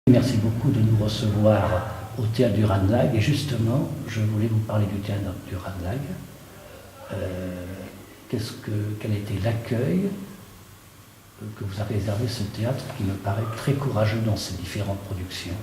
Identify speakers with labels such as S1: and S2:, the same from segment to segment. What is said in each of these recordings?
S1: Merci beaucoup de nous recevoir au Théâtre du Ranelagh. Et justement, je voulais vous parler du Théâtre du Ranelagh. Quel a été l'accueil que vous a réservé ce théâtre qui me paraît très courageux dans ses différentes productions?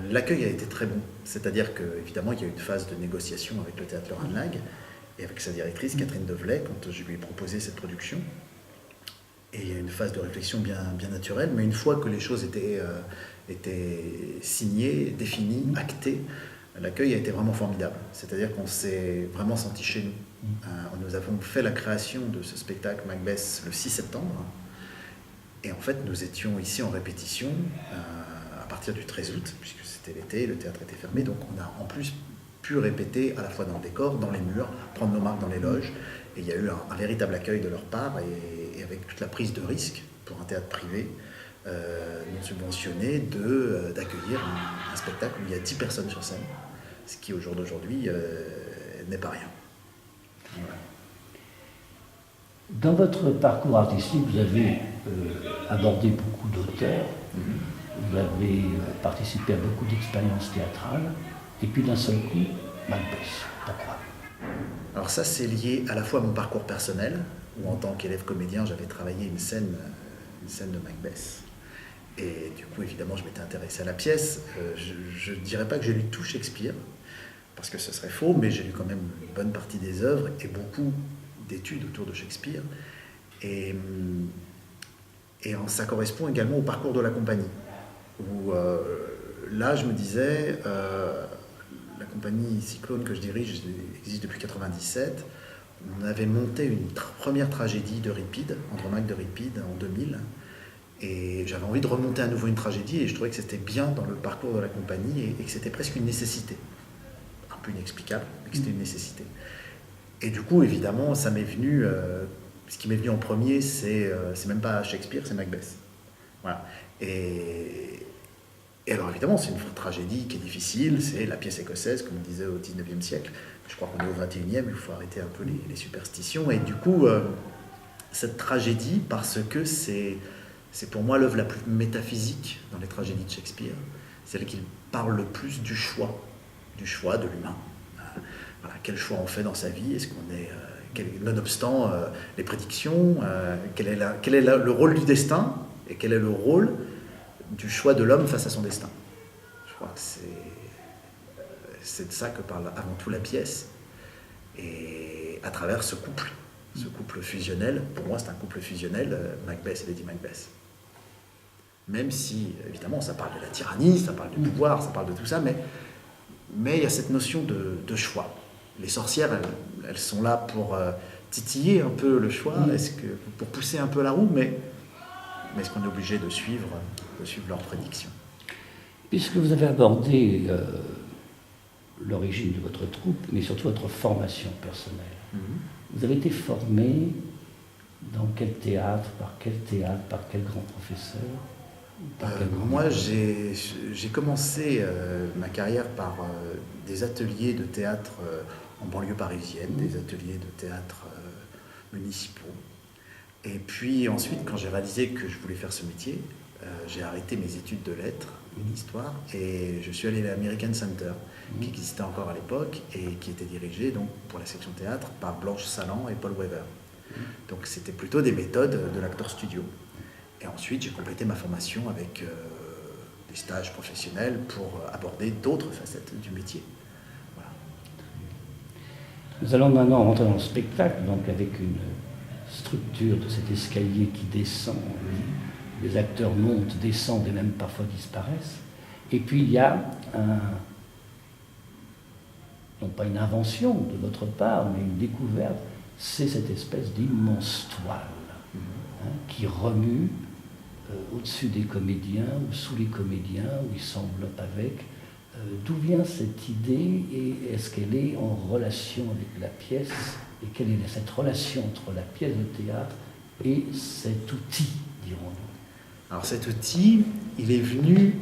S2: L'accueil a été très bon, c'est-à-dire qu'évidemment il y a eu une phase de négociation avec le Théâtre Le Ranelagh et avec sa directrice Catherine Develay quand je lui ai proposé cette production. Et il y a eu une phase de réflexion bien naturelle, mais une fois que les choses étaient signées, définies, actées, l'accueil a été vraiment formidable. C'est-à-dire qu'on s'est vraiment senti chez nous. Nous avons fait la création de ce spectacle Macbeth le 6 septembre. Et en fait, nous étions ici en répétition à partir du 13 août, puisque c'était l'été, le théâtre était fermé. Donc on a en plus pu répéter à la fois dans le décor, dans les murs, prendre nos marques dans les loges. Et il y a eu un véritable accueil de leur part, et avec toute la prise de risque pour un théâtre privé non subventionné d'accueillir un spectacle où il y a 10 personnes sur scène, ce qui au jour d'aujourd'hui n'est pas rien. Voilà.
S1: Dans votre parcours artistique, vous avez abordé beaucoup d'auteurs, vous avez participé à beaucoup d'expériences théâtrales, et puis d'un seul coup, Macbeth. Pourquoi?
S2: Alors ça, c'est lié à la fois à mon parcours personnel, où en tant qu'élève comédien, j'avais travaillé une scène de Macbeth. Et du coup, évidemment, je m'étais intéressé à la pièce. Je ne dirais pas que j'ai lu tout Shakespeare, parce que ce serait faux, mais j'ai lu quand même une bonne partie des œuvres et beaucoup d'études autour de Shakespeare. Et ça correspond également au parcours de la compagnie, où là, je me disais... La compagnie Cyclone que je dirige existe depuis 1997. On avait monté une première tragédie d'Euripide, Andromaque d'Euripide, en 2000. Et j'avais envie de remonter à nouveau une tragédie et je trouvais que c'était bien dans le parcours de la compagnie et que c'était presque une nécessité. Un peu inexplicable, mais que c'était une nécessité. Et du coup, évidemment, ça m'est venu... ce qui m'est venu en premier, c'est même pas Shakespeare, c'est Macbeth. Voilà. Et alors évidemment, c'est une tragédie qui est difficile, c'est la pièce écossaise, comme on disait au 19e siècle. Je crois qu'on est au 21e, il faut arrêter un peu les superstitions. Et du coup, cette tragédie, parce que c'est pour moi l'œuvre la plus métaphysique dans les tragédies de Shakespeare, celle qui parle le plus du choix de l'humain. Voilà, quel choix on fait dans sa vie, est-ce qu'on est... nonobstant les prédictions, quel est le rôle du destin et quel est le rôle du choix de l'homme face à son destin. Je crois que c'est de ça que parle avant tout la pièce. Et à travers ce couple fusionnel, pour moi c'est un couple fusionnel, Macbeth et Lady Macbeth. Même si, évidemment, ça parle de la tyrannie, ça parle du pouvoir, ça parle de tout ça, mais il y a cette notion de choix. Les sorcières, elles sont là pour titiller un peu le choix, pour pousser un peu la roue, mais est-ce qu'on est obligé de suivre leurs prédictions?
S1: Puisque vous avez abordé l'origine de votre troupe, mais surtout votre formation personnelle, vous avez été formé dans quel théâtre, par quel grand professeur?
S2: Moi, j'ai commencé ma carrière par des ateliers de théâtre en banlieue parisienne, des ateliers de théâtre municipaux. Et puis ensuite, quand j'ai réalisé que je voulais faire ce métier, j'ai arrêté mes études de lettres, d'histoire, et je suis allé à l'American Center, qui existait encore à l'époque, et qui était dirigé donc, pour la section théâtre par Blanche Salan et Paul Weber. Donc c'était plutôt des méthodes de l'acteur studio. Et ensuite, j'ai complété ma formation avec des stages professionnels pour aborder d'autres facettes du métier. Voilà.
S1: Nous allons maintenant rentrer dans le spectacle, donc avec une structure de cet escalier qui descend, les acteurs montent, descendent et même parfois disparaissent. Et puis il y a non pas une invention de votre part, mais une découverte, c'est cette espèce d'immense toile qui remue au-dessus des comédiens ou sous les comédiens, où ils s'enveloppent avec. D'où vient cette idée et est-ce qu'elle est en relation avec la pièce? Et quelle est cette relation entre la pièce de théâtre et cet outil, dirons-nous?
S2: Alors cet outil, il est venu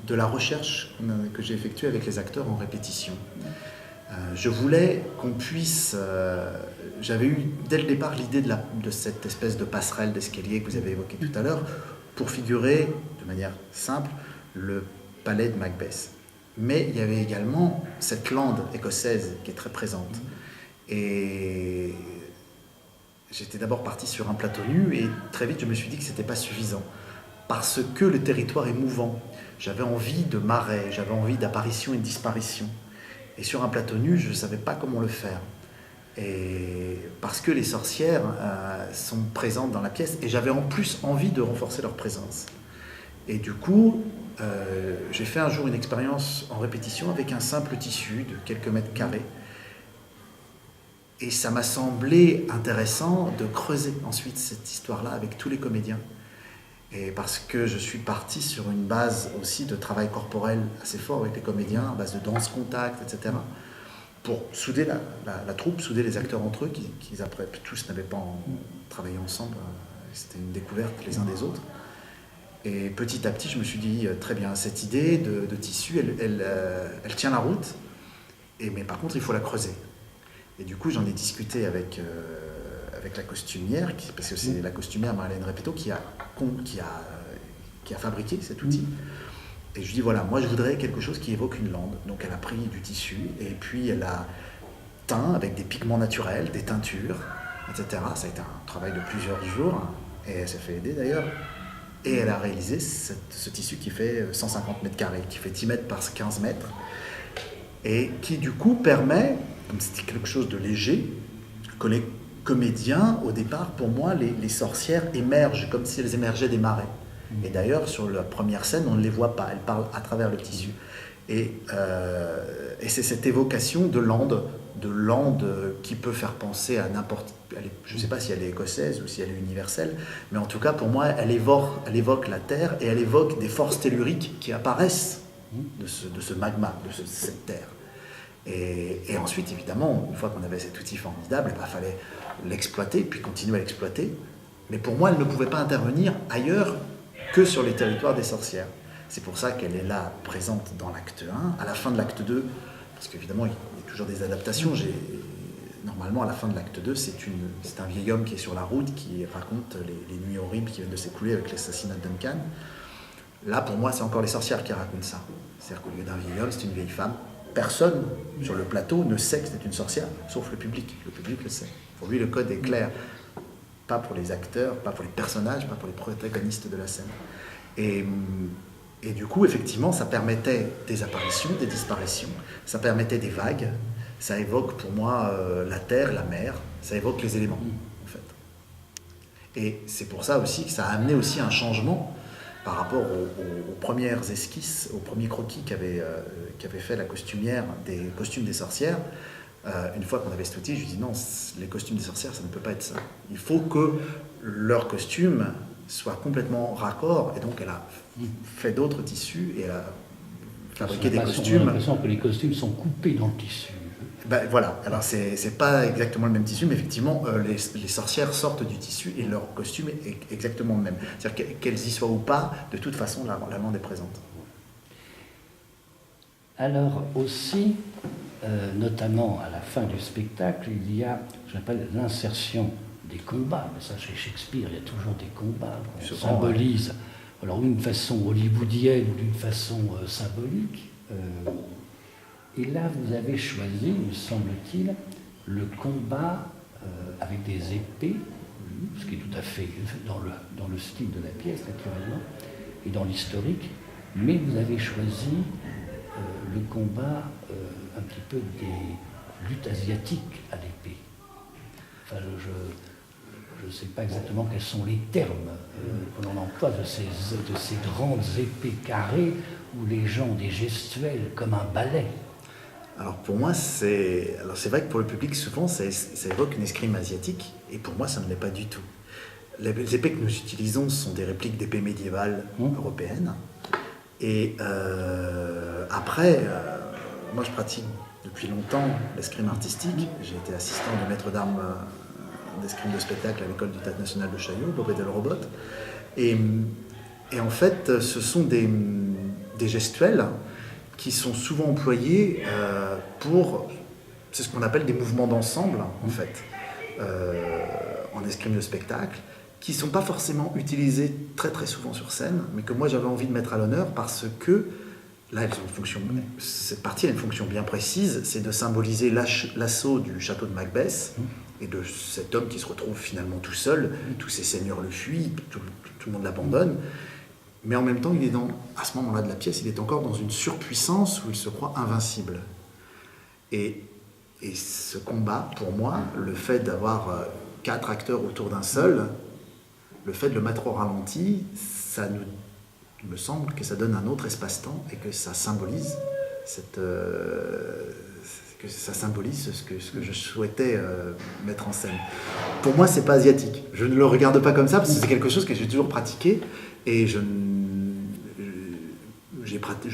S2: de la recherche que j'ai effectuée avec les acteurs en répétition. Je voulais qu'on puisse... j'avais eu dès le départ l'idée de cette espèce de passerelle d'escalier que vous avez évoquée tout à l'heure, pour figurer de manière simple, le palais de Macbeth. Mais il y avait également cette lande écossaise qui est très présente. Et j'étais d'abord parti sur un plateau nu et très vite je me suis dit que ce n'était pas suffisant. Parce que le territoire est mouvant. J'avais envie de marais, j'avais envie d'apparition et de disparition. Et sur un plateau nu, je ne savais pas comment le faire. Et parce que les sorcières sont présentes dans la pièce et j'avais en plus envie de renforcer leur présence. Et du coup, j'ai fait un jour une expérience en répétition avec un simple tissu de quelques mètres carrés. Et ça m'a semblé intéressant de creuser ensuite cette histoire-là avec tous les comédiens. Et parce que je suis parti sur une base aussi de travail corporel assez fort avec les comédiens, à base de danse contact, etc. Pour souder la troupe, souder les acteurs entre eux, qui après tous n'avaient pas travaillé ensemble. C'était une découverte les uns des autres. Et petit à petit, je me suis dit, très bien, cette idée de tissu, elle tient la route, mais par contre, il faut la creuser. Et du coup, j'en ai discuté avec la costumière, parce que c'est la costumière Marlène Repetto qui a fabriqué cet outil. Et je lui dis, voilà, moi je voudrais quelque chose qui évoque une lande. Donc elle a pris du tissu, et puis elle a teint avec des pigments naturels, des teintures, etc. Ça a été un travail de plusieurs jours, et elle s'est fait aider d'ailleurs. Et elle a réalisé ce tissu qui fait 150 mètres carrés, qui fait 10 mètres par 15 mètres, et qui du coup permet, comme c'était quelque chose de léger, que les comédiens, au départ, pour moi, les sorcières émergent comme si elles émergeaient des marais. Et d'ailleurs, sur la première scène, on ne les voit pas, elles parlent à travers le tissu. Et c'est cette évocation de lande qui peut faire penser à n'importe... Je ne sais pas si elle est écossaise ou si elle est universelle, mais en tout cas, pour moi, elle évoque la Terre et elle évoque des forces telluriques qui apparaissent de ce magma, de cette Terre. Et ensuite, évidemment, une fois qu'on avait cet outil formidable, il fallait l'exploiter, puis continuer à l'exploiter. Mais pour moi, elle ne pouvait pas intervenir ailleurs que sur les territoires des sorcières. C'est pour ça qu'elle est là, présente dans l'acte 1. À la fin de l'acte 2, parce qu'évidemment, il y a toujours des adaptations, normalement, à la fin de l'acte 2, c'est un vieil homme qui est sur la route, qui raconte les nuits horribles qui viennent de s'écouler avec l'assassinat de Duncan. Là, pour moi, c'est encore les sorcières qui racontent ça. C'est-à-dire qu'au lieu d'un vieil homme, c'est une vieille femme. Personne sur le plateau ne sait que c'est une sorcière, sauf le public. Le public le sait. Pour lui, le code est clair. Pas pour les acteurs, pas pour les personnages, pas pour les protagonistes de la scène. Et du coup, effectivement, ça permettait des apparitions, des disparitions, ça permettait des vagues, ça évoque pour moi la terre, la mer, ça évoque les éléments, en fait. Et c'est pour ça aussi que ça a amené aussi un changement par rapport aux premières esquisses, aux premiers croquis qu'avait fait la costumière des costumes des sorcières. Une fois qu'on avait cet outil, je lui dis non, les costumes des sorcières, ça ne peut pas être ça. Il faut que leur costume soit complètement raccord, et donc elle a fait d'autres tissus et elle a fabriqué des costumes. On a
S1: l'impression que les costumes sont coupés dans le tissu.
S2: Ben, voilà, alors c'est pas exactement le même tissu, mais effectivement, les sorcières sortent du tissu et leur costume est exactement le même. C'est-à-dire qu'elles y soient ou pas, de toute façon, la lande est présente.
S1: Alors aussi, notamment à la fin du spectacle, il y a, j'appelle l'insertion des combats. Mais ça, chez Shakespeare, il y a toujours des combats qu'on symbolise. Alors d'une façon hollywoodienne ou d'une façon symbolique. Et là, vous avez choisi, me semble-t-il, le combat avec des épées, ce qui est tout à fait dans le style de la pièce, naturellement, et dans l'historique, mais vous avez choisi le combat un petit peu des luttes asiatiques à l'épée. Enfin, je ne sais pas exactement quels sont les termes que l'on emploie de ces grandes épées carrées où les gens ont des gestuels comme un ballet.
S2: Alors pour moi, c'est vrai que pour le public, souvent, ça évoque une escrime asiatique, et pour moi, ça ne l'est pas du tout. Les épées que nous utilisons sont des répliques d'épées médiévales européennes. Et après, moi je pratique depuis longtemps l'escrime artistique. J'ai été assistant de maître d'armes d'escrime de spectacle à l'école du Théâtre National de Chaillot, Bobet Del Robot. Et en fait, ce sont des gestuels qui sont souvent employés c'est ce qu'on appelle des mouvements d'ensemble, en fait, en escrime de spectacle, qui ne sont pas forcément utilisés très très souvent sur scène, mais que moi j'avais envie de mettre à l'honneur parce que là, elles ont une fonction, cette partie a une fonction bien précise, c'est de symboliser l'assaut du château de Macbeth et de cet homme qui se retrouve finalement tout seul, tous ses seigneurs le fuient, tout le monde l'abandonne, mais en même temps, à ce moment-là de la pièce, il est encore dans une surpuissance où il se croit invincible. Et ce combat, pour moi, le fait d'avoir 4 acteurs autour d'un seul, le fait de le mettre au ralenti, il me semble que ça donne un autre espace-temps et que ça symbolise ce que je souhaitais mettre en scène. Pour moi, c'est pas asiatique. Je ne le regarde pas comme ça parce que c'est quelque chose que j'ai toujours pratiqué et je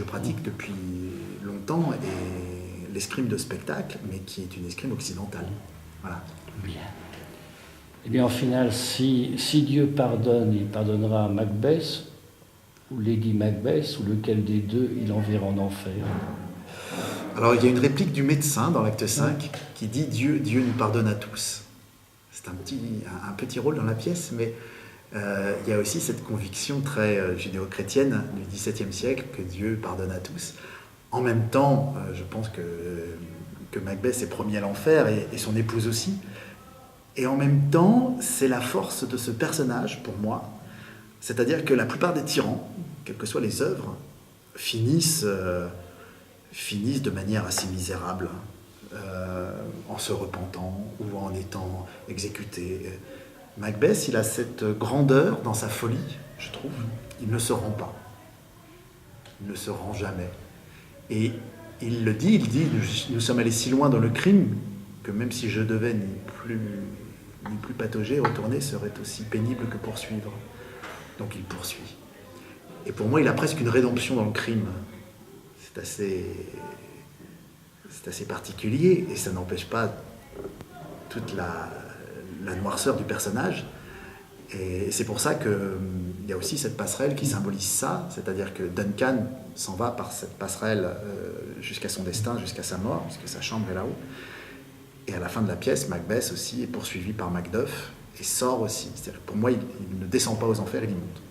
S2: pratique depuis longtemps et l'escrime de spectacle, mais qui est une escrime occidentale. Voilà.
S1: Bien. Eh bien, en final, si Dieu pardonne, il pardonnera à Macbeth, ou Lady Macbeth, ou lequel des deux il enverra en enfer.
S2: Alors, il y a une réplique du médecin dans l'acte 5 qui dit « Dieu nous pardonne à tous ». C'est un petit rôle dans la pièce, mais il y a aussi cette conviction très judéo-chrétienne du XVIIe siècle que Dieu pardonne à tous. En même temps, je pense que Macbeth est promis à l'enfer et son épouse aussi. Et en même temps, c'est la force de ce personnage, pour moi. C'est-à-dire que la plupart des tyrans, quelles que soient les œuvres, finissent de manière assez misérable, en se repentant ou en étant exécutés. Macbeth, il a cette grandeur dans sa folie, je trouve. Il ne se rend pas. Il ne se rend jamais. Et il le dit, nous sommes allés si loin dans le crime que même si je devais ni plus patauger, retourner serait aussi pénible que poursuivre. Donc il poursuit. Et pour moi, il a presque une rédemption dans le crime. C'est assez particulier et ça n'empêche pas toute la noirceur du personnage. Et c'est pour ça qu'il y a aussi cette passerelle qui symbolise ça, c'est-à-dire que Duncan s'en va par cette passerelle jusqu'à son destin, jusqu'à sa mort, puisque sa chambre est là-haut. Et à la fin de la pièce, Macbeth aussi est poursuivi par Macduff et sort aussi. C'est-à-dire que pour moi, il ne descend pas aux enfers, il y monte.